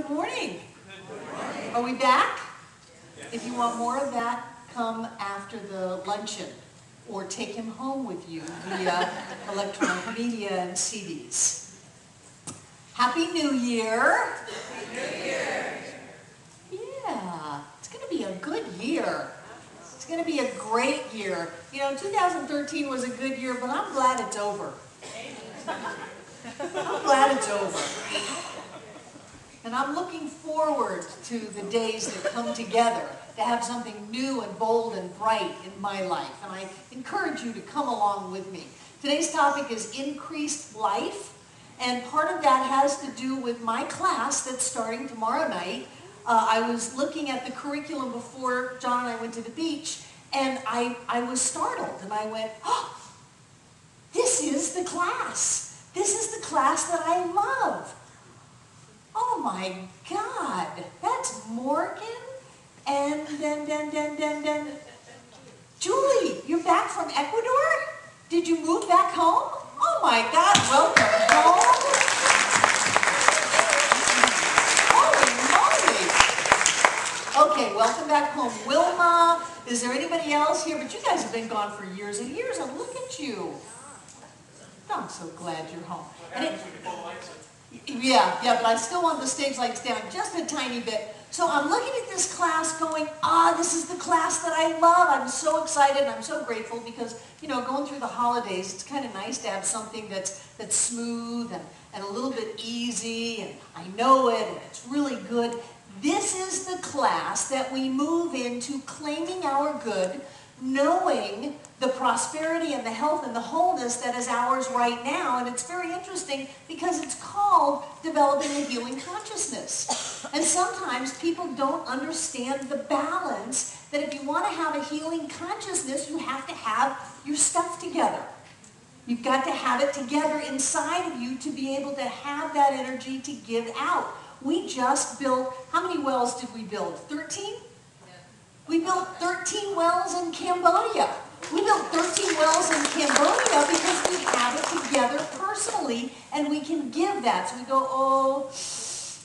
Good morning. Are we back? If you want more of that, come after the luncheon or take him home with you via electronic media and CDs. Happy New Year. Happy New Year. Yeah, it's going to be a good year. It's going to be a great year. You know, 2013 was a good year, but I'm glad it's over. I'm glad it's over. And I'm looking forward to the days that come together to have something new and bold and bright in my life. And I encourage you to come along with me. Today's topic is increased life. And part of that has to do with my class that's starting tomorrow night. I was looking at the curriculum before John and I went to the beach, and I was startled. And I went, oh, this is the class. This is the class that I love. Oh my God, that's Morgan, and then, Julie, you're back from Ecuador? Did you move back home? Oh my God, welcome home. Holy moly. Okay, welcome back home. Wilma, is there anybody else here? But you guys have been gone for years and years, and look at you. I'm so glad you're home. Yeah, but I still want the stage lights down just a tiny bit. So I'm looking at this class going, this is the class that I love. I'm so excited and I'm so grateful because, you know, going through the holidays, it's kind of nice to have something that's smooth and a little bit easy, and I know it and it's really good. This is the class that we move into claiming our good, knowing the prosperity and the health and the wholeness that is ours right now. And it's very interesting because it's called developing a healing consciousness. And sometimes people don't understand the balance that if you want to have a healing consciousness, you have to have your stuff together. You've got to have it together inside of you to be able to have that energy to give out. We just built, how many wells did we build? 13? We built 13 wells in Cambodia. We built 13 wells in Cambodia because we have it together personally and we can give that. So we go,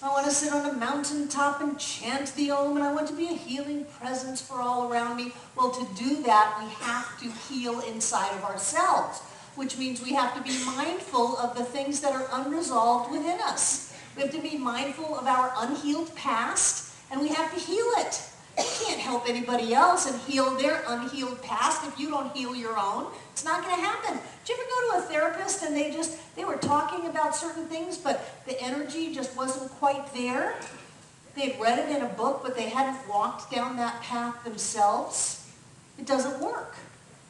I want to sit on a mountaintop and chant the Om, and I want to be a healing presence for all around me. Well, to do that, we have to heal inside of ourselves, which means we have to be mindful of the things that are unresolved within us. We have to be mindful of our unhealed past, and we have to heal it. You can't help anybody else and heal their unhealed past if you don't heal your own. It's not going to happen. Did you ever go to a therapist and they were talking about certain things, but the energy just wasn't quite there? They'd read it in a book, but they hadn't walked down that path themselves? It doesn't work.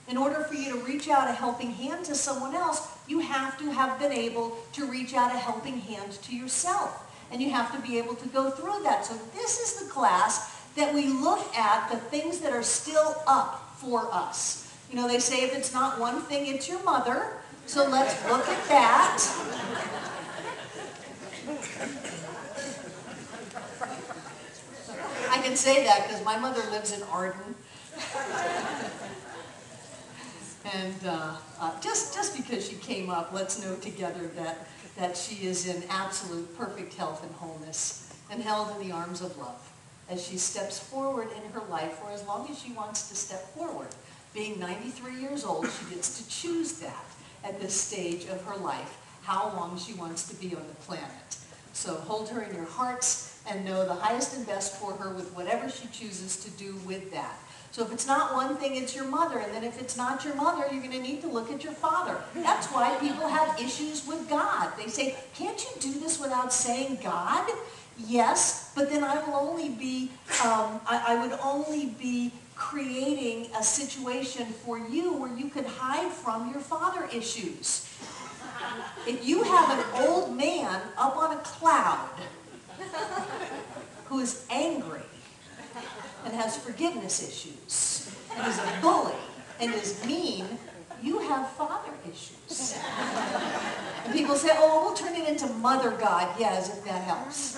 In order for you to reach out a helping hand to someone else, you have to have been able to reach out a helping hand to yourself. And you have to be able to go through that. So this is the class that we look at the things that are still up for us. You know, they say if it's not one thing, it's your mother. So let's look at that. I can say that because my mother lives in Arden. And just because she came up, let's know together that she is in absolute perfect health and wholeness and held in the arms of love as she steps forward in her life for as long as she wants to step forward. Being 93 years old, she gets to choose that at this stage of her life, how long she wants to be on the planet. So hold her in your hearts and know the highest and best for her with whatever she chooses to do with that. So if it's not one thing, it's your mother. And then if it's not your mother, you're going to need to look at your father. That's why people have issues with God. They say, can't you do this without saying God? Yes, but then I will only be, I would only be creating a situation for you where you can hide from your father issues. If you have an old man up on a cloud who is angry and has forgiveness issues and is a bully and is mean, you have father issues. And people say, we'll turn it into Mother God. Yes, if that helps.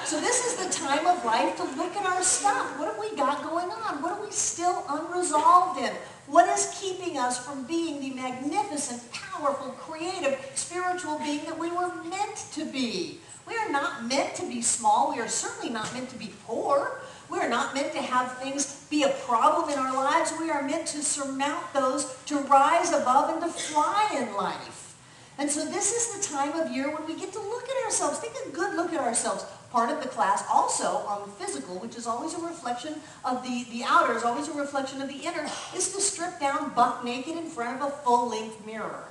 So this is the time of life to look at our stuff. What have we got going on? What are we still unresolved in? What is keeping us from being the magnificent, powerful, powerful, creative, spiritual being that we were meant to be. We are not meant to be small. We are certainly not meant to be poor. We are not meant to have things be a problem in our lives. We are meant to surmount those, to rise above and to fly in life. And so this is the time of year when we get to look at ourselves, take a good look at ourselves. Part of the class also on the physical, which is always a reflection of the outer, is always a reflection of the inner, is to strip down buck naked in front of a full-length mirror.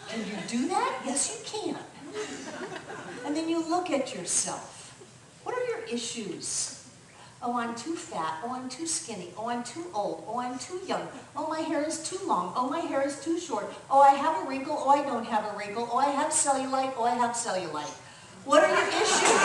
Can you do that? Yes, you can. And then you look at yourself. What are your issues? Oh, I'm too fat. Oh, I'm too skinny. Oh, I'm too old. Oh, I'm too young. Oh, my hair is too long. Oh, my hair is too short. Oh, I have a wrinkle. Oh, I don't have a wrinkle. Oh, I have cellulite. Oh, I have cellulite. What are your issues?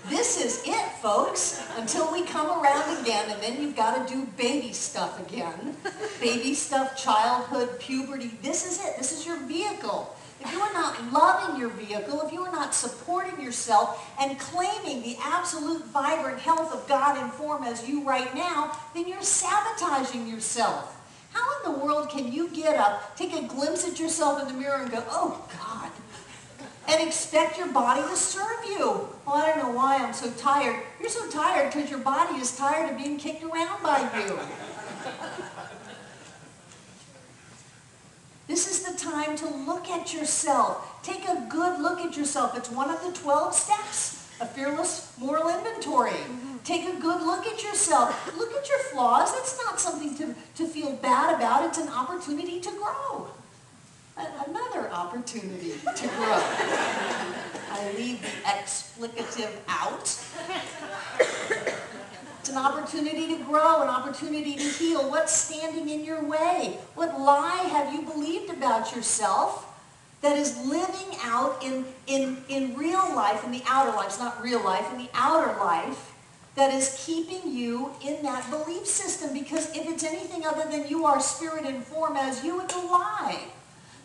This is it, folks, until we come around again, and then you've got to do baby stuff again. Baby stuff, childhood, puberty. This is it. This is your vehicle. If you are not loving your vehicle, if you are not supporting yourself and claiming the absolute vibrant health of God in form as you right now, then you're sabotaging yourself. How in the world can you get up, take a glimpse at yourself in the mirror and go, oh God, and expect your body to serve you? Well, I don't know why I'm so tired. You're so tired because your body is tired of being kicked around by you. This is the time to look at yourself. Take a good look at yourself. It's one of the 12 steps, a fearless moral inventory. Take a good look at yourself. Look at your flaws. That's not something to feel bad about. It's an opportunity to grow. Another opportunity to grow. I leave the explicative out. It's an opportunity to grow, an opportunity to heal. What's standing in your way? What lie have you believed about yourself that is living out in real life, in the outer life? It's not real life, in the outer life, that is keeping you in that belief system. Because if it's anything other than you are spirit in form as you, it's a lie.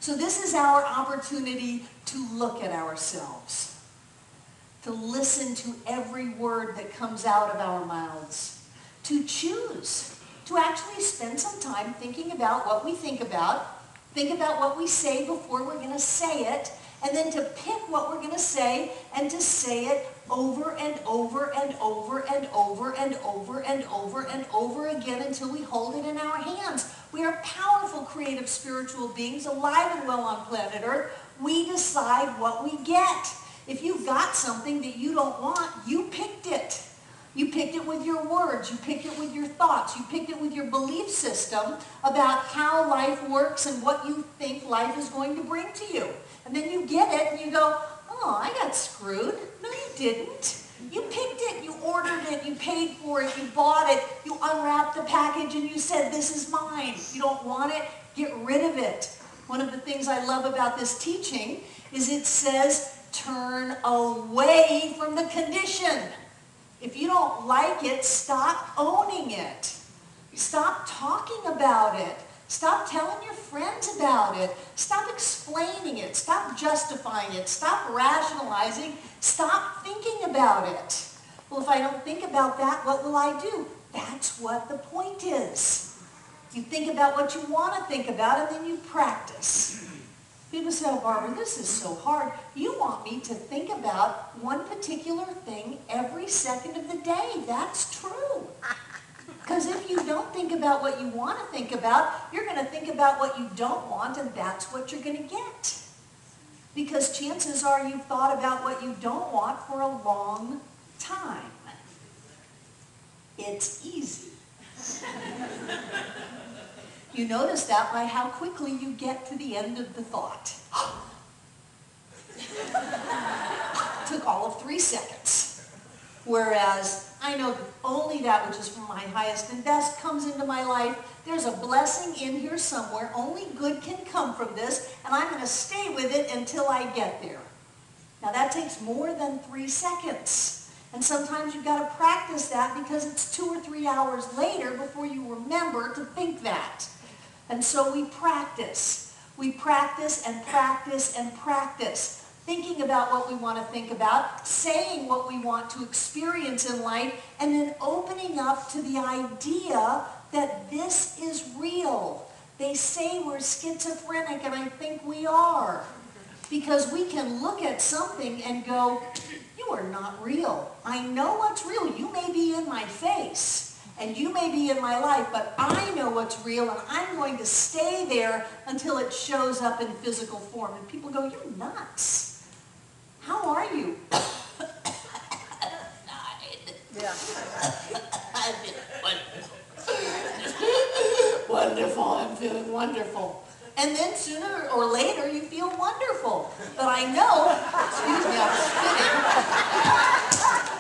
So this is our opportunity to look at ourselves, to listen to every word that comes out of our mouths, to choose, to actually spend some time thinking about what we think about what we say before we're going to say it, and then to pick what we're going to say and to say it over and over and over and over and over and over and over again until we hold it in our hands. We are powerful, creative, spiritual beings alive and well on planet Earth. We decide what we get. If you've got something that you don't want, you picked it. You picked it with your words. You picked it with your thoughts. You picked it with your belief system about how life works and what you think life is going to bring to you. And then you get it and you go, oh, I got screwed. No, you didn't. You picked it. You ordered it. You paid for it. You bought it. You unwrapped the package and you said, this is mine. If you don't want it, get rid of it. One of the things I love about this teaching is it says, turn away from the condition. If you don't like it, stop owning it. Stop talking about it. Stop telling your friends about it. Stop explaining it. Stop justifying it. Stop rationalizing. Stop thinking about it. Well, if I don't think about that, what will I do? That's what the point is. You think about what you want to think about, and then you practice. People say, oh, Barbara, this is so hard. You want me to think about one particular thing every second of the day. That's true. Because if you don't think about what you want to think about, you're going to think about what you don't want, and that's what you're going to get. Because chances are you've thought about what you don't want for a long time. It's easy. You notice that by how quickly you get to the end of the thought. Took all of 3 seconds. Whereas I know that only that which is from my highest and best comes into my life. There's a blessing in here somewhere. Only good can come from this, and I'm going to stay with it until I get there. Now that takes more than 3 seconds. And sometimes you've got to practice that because it's 2 or 3 hours later before you remember to think that. And so we practice. We practice and practice and practice. Thinking about what we want to think about, saying what we want to experience in life, and then opening up to the idea that this is real. They say we're schizophrenic, and I think we are. Because we can look at something and go, you are not real. I know what's real. You may be in my face, and you may be in my life, but I know what's real, and I'm going to stay there until it shows up in physical form. And people go, you're nuts. How are you? Yeah. Wonderful, I'm feeling wonderful. And then sooner or later you feel wonderful. But I know, excuse me, I'm spitting.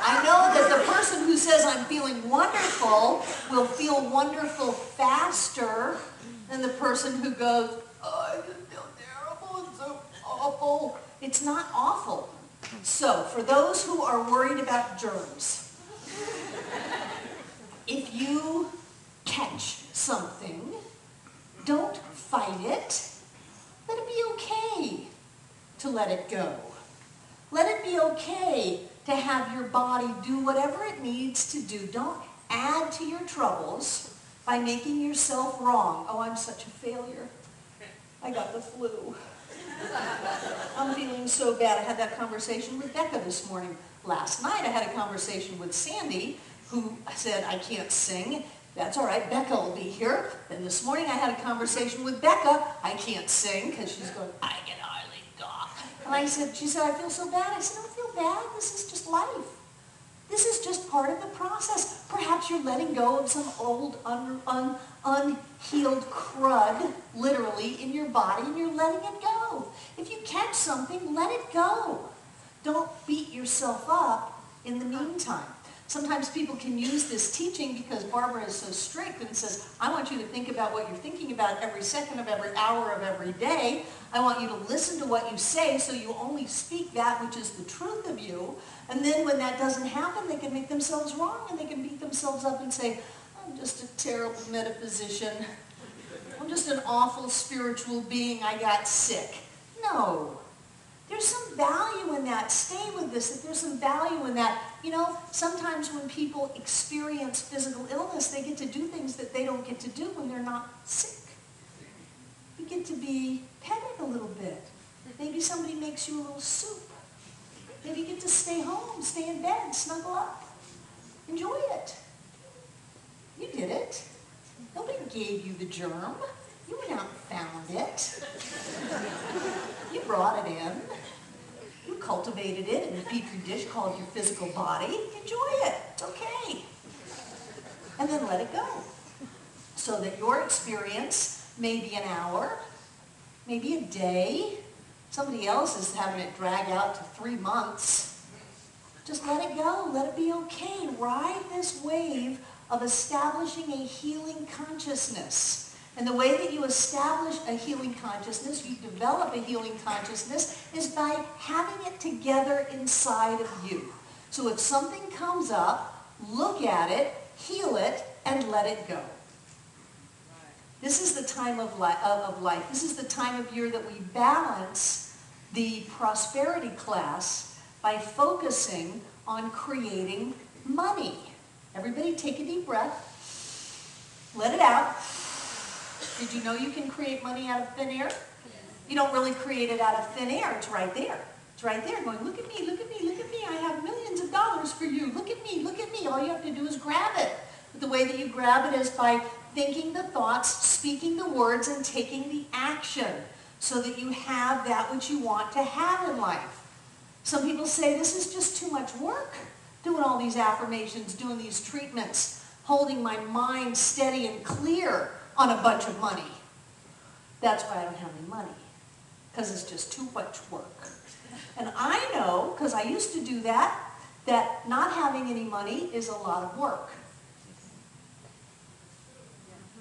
I know that the person who says I'm feeling wonderful will feel wonderful faster than the person who goes, oh, I just feel terrible, it's so awful. It's not awful. So, for those who are worried about germs, if you catch something, don't fight it. Let it be okay to let it go. Let it be okay to have your body do whatever it needs to do. Don't add to your troubles by making yourself wrong. Oh, I'm such a failure. I got the flu. I'm feeling so bad. I had that conversation with Becca this morning. Last night I had a conversation with Sandy, who said, I can't sing. That's all right, Becca will be here. Then this morning I had a conversation with Becca. I can't sing because she's going, I can hardly talk. And she said, I feel so bad. I said, don't feel bad. This is just life. This is just part of the process. Perhaps you're letting go of some old, unhealed crud, literally, in your body, and you're letting it go. If you catch something, let it go. Don't beat yourself up in the meantime. Sometimes people can use this teaching because Barbara is so strict and says, I want you to think about what you're thinking about every second of every hour of every day. I want you to listen to what you say so you only speak that which is the truth of you. And then when that doesn't happen, they can make themselves wrong and they can beat themselves up and say, I'm just a terrible metaphysician. I'm just an awful spiritual being. I got sick. No. There's some value in that. Stay with this, that there's some value in that. You know, sometimes when people experience physical illness, they get to do things that they don't get to do when they're not sick. You get to be petted a little bit. Maybe somebody makes you a little soup. Maybe you get to stay home, stay in bed, snuggle up. Enjoy it. You did it. Nobody gave you the germ. You went out and found it. You brought it in. You cultivated it in a petri dish called your physical body. Enjoy it. It's okay. And then let it go. So that your experience may be an hour, maybe a day. Somebody else is having it drag out to 3 months. Just let it go. Let it be okay. Ride this wave of establishing a healing consciousness. And the way that you establish a healing consciousness, you develop a healing consciousness, is by having it together inside of you. So if something comes up, look at it, heal it, and let it go. This is the time of life. This is the time of year that we balance the prosperity class by focusing on creating money. Everybody take a deep breath. Let it out. Did you know you can create money out of thin air? You don't really create it out of thin air. It's right there. It's right there going, look at me, look at me, look at me. I have millions of dollars for you. Look at me, look at me. All you have to do is grab it. But the way that you grab it is by thinking the thoughts, speaking the words, and taking the action so that you have that which you want to have in life. Some people say, this is just too much work, doing all these affirmations, doing these treatments, holding my mind steady and clear on a bunch of money. That's why I don't have any money, because it's just too much work. And I know, because I used to do that not having any money is a lot of work.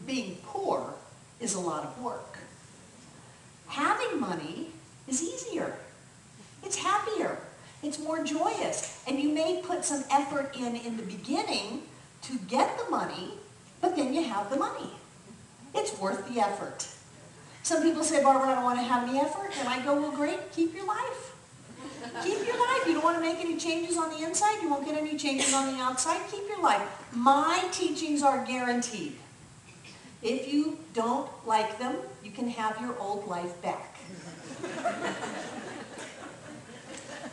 Being poor is a lot of work. Having money is easier. It's happier. It's more joyous. And you may put some effort in the beginning to get the money, but then you have the money. It's worth the effort. Some people say, Barbara, I don't want to have any effort. And I go, well, great, keep your life. Keep your life. You don't want to make any changes on the inside. You won't get any changes on the outside. Keep your life. My teachings are guaranteed. If you don't like them, you can have your old life back.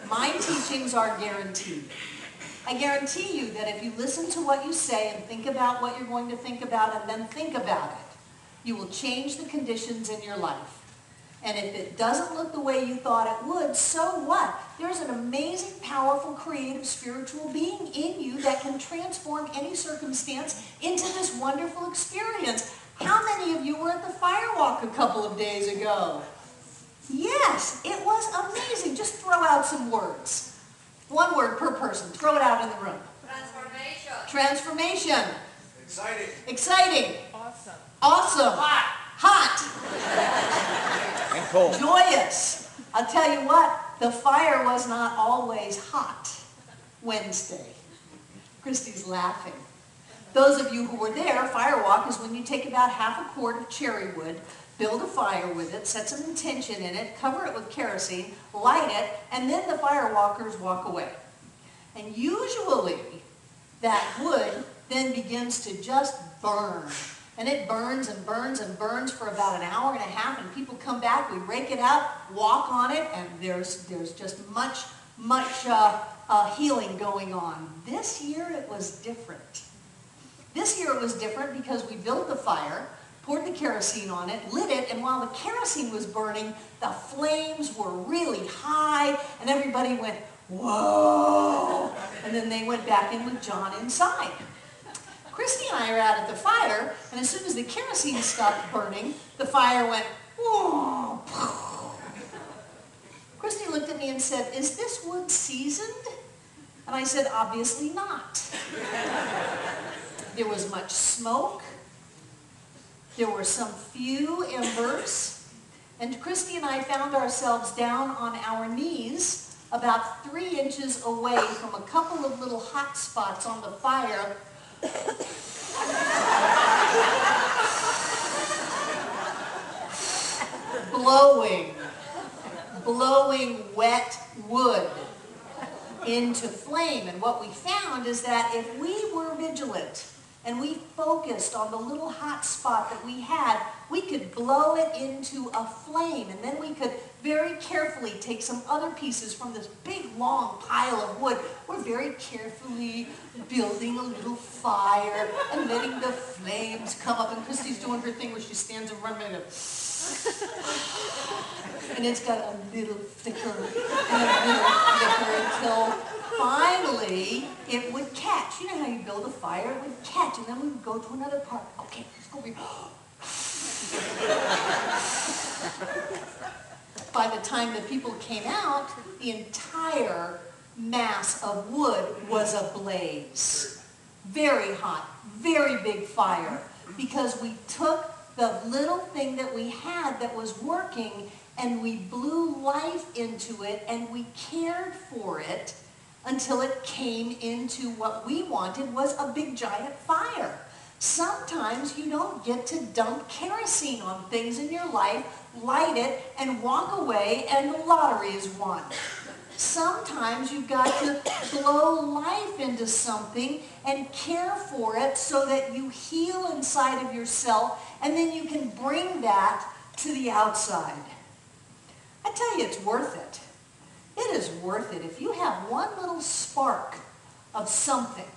My teachings are guaranteed. I guarantee you that if you listen to what you say and think about what you're going to think about and then think about it, you will change the conditions in your life. And if it doesn't look the way you thought it would, so what? There's an amazing, powerful, creative, spiritual being in you that can transform any circumstance into this wonderful experience. How many of you were at the firewalk a couple of days ago? Yes, it was amazing. Just throw out some words. One word per person. Throw it out in the room. Transformation. Transformation. Exciting. Exciting. Awesome. Awesome. Hot. Hot. And cold. Joyous. I'll tell you what, the fire was not always hot Wednesday. Christy's laughing. Those of you who were there, firewalk is when you take about half a quart of cherry wood, build a fire with it, set some intention in it, cover it with kerosene, light it, and then the firewalkers walk away. And usually that wood then begins to just burn. And it burns and burns and burns for about an hour and a half, and people come back, we rake it out, walk on it, and there's just much healing going on. This year it was different. This year it was different because we built the fire, poured the kerosene on it, lit it, and while the kerosene was burning, the flames were really high, and everybody went, whoa! And then they went back in with John inside. Christy and I are out at the fire, and as soon as the kerosene stopped burning, the fire went, whoa! Christy looked at me and said, is this wood seasoned? And I said, obviously not. There was much smoke. There were some few embers. And Christy and I found ourselves down on our knees about 3 inches away from a couple of little hot spots on the fire. blowing wet wood into flame. And what we found is that if we were vigilant and we focused on the little hot spot that we had, we could blow it into a flame. And then we could very carefully take some other pieces from this big, long pile of wood. We're very carefully building a little fire and letting the flames come up. And Christy's doing her thing where she stands in front of it. And it's got a little thicker and a little thicker until finally it would catch. You know how you build a fire? It would catch, and then we would go to another part. Okay, let's go over here. By the time the people came out, the entire mass of wood was ablaze. Very hot, very big fire, because we took the little thing that we had that was working and we blew life into it and we cared for it until it came into what we wanted was a big giant fire. Sometimes you don't get to dump kerosene on things in your life, light it, and walk away, and the lottery is won. Sometimes you've got to blow life into something and care for it so that you heal inside of yourself, and then you can bring that to the outside. I tell you, it's worth it. It is worth it. If you have one little spark of something,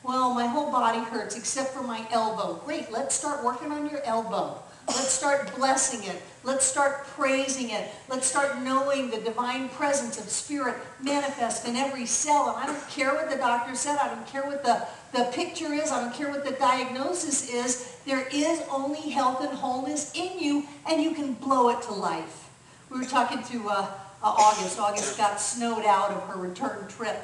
well, my whole body hurts except for my elbow. Great, let's start working on your elbow. Let's start blessing it. Let's start praising it. Let's start knowing the divine presence of Spirit manifest in every cell. And I don't care what the doctor said. I don't care what the picture is. I don't care what the diagnosis is. There is only health and wholeness in you, and you can blow it to life. We were talking to August. August got snowed out of her return trip.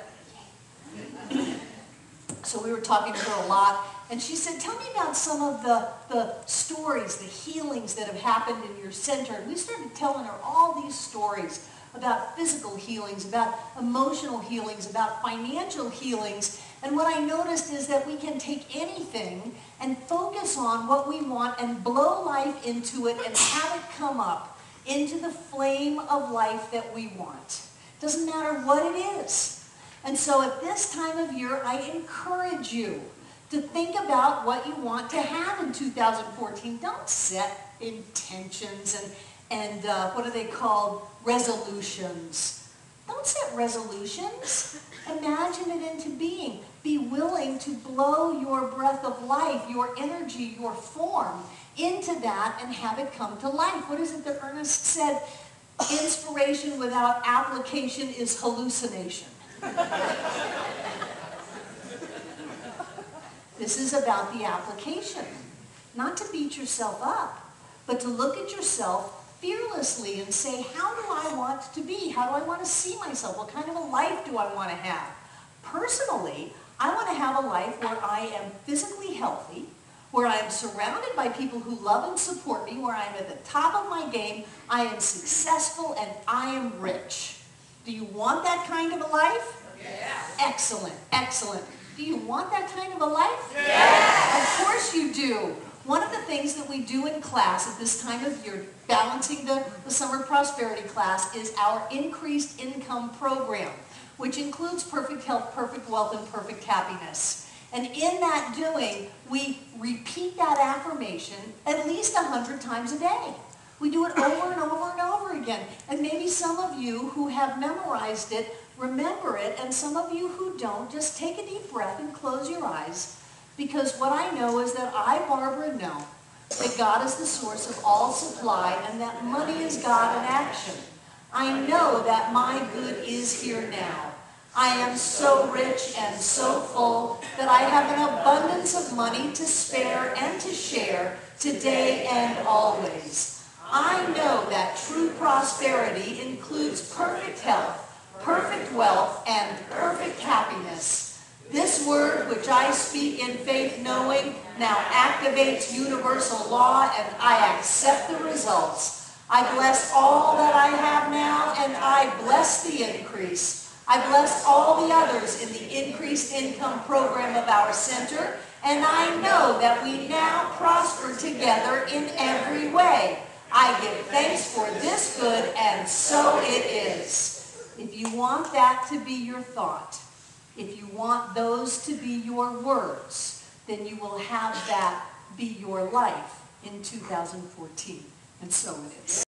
So we were talking to her a lot, and she said, tell me about some of the stories, the healings that have happened in your center. And we started telling her all these stories about physical healings, about emotional healings, about financial healings. And what I noticed is that we can take anything and focus on what we want and blow life into it and have it come up into the flame of life that we want. Doesn't matter what it is. And so at this time of year, I encourage you to think about what you want to have in 2014. Don't set intentions and what are they called? Resolutions. Don't set resolutions. Imagine it into being. Be willing to blow your breath of life, your energy, your form into that and have it come to life. What is it that Ernest said? Inspiration without application is hallucination. This is about the application. Not to beat yourself up, but to look at yourself fearlessly and say, how do I want to be? How do I want to see myself? What kind of a life do I want to have? Personally, I want to have a life where I am physically healthy, where I am surrounded by people who love and support me, where I am at the top of my game, I am successful, and I am rich. Do you want that kind of a life? Yes. Excellent, excellent. Do you want that kind of a life? Yes. Of course you do. One of the things that we do in class at this time of year, balancing the summer prosperity class, is our increased income program, which includes perfect health, perfect wealth, and perfect happiness. And in that doing, we repeat that affirmation at least 100 times a day. We do it over and over and over again. And maybe some of you who have memorized it remember it, and some of you who don't, just take a deep breath and close your eyes. Because what I know is that I, Barbara, know that God is the source of all supply and that money is God in action. I know that my good is here now. I am so rich and so full that I have an abundance of money to spare and to share today and always. I know that true prosperity includes perfect health, perfect wealth, and perfect happiness. This word, which I speak in faith knowing, now activates universal law, and I accept the results. I bless all that I have now, and I bless the increase. I bless all the others in the increased income program of our center, and I know that we now prosper together in every way. I give thanks for this good, and so it is. If you want that to be your thought, if you want those to be your words, then you will have that be your life in 2014. And so it is.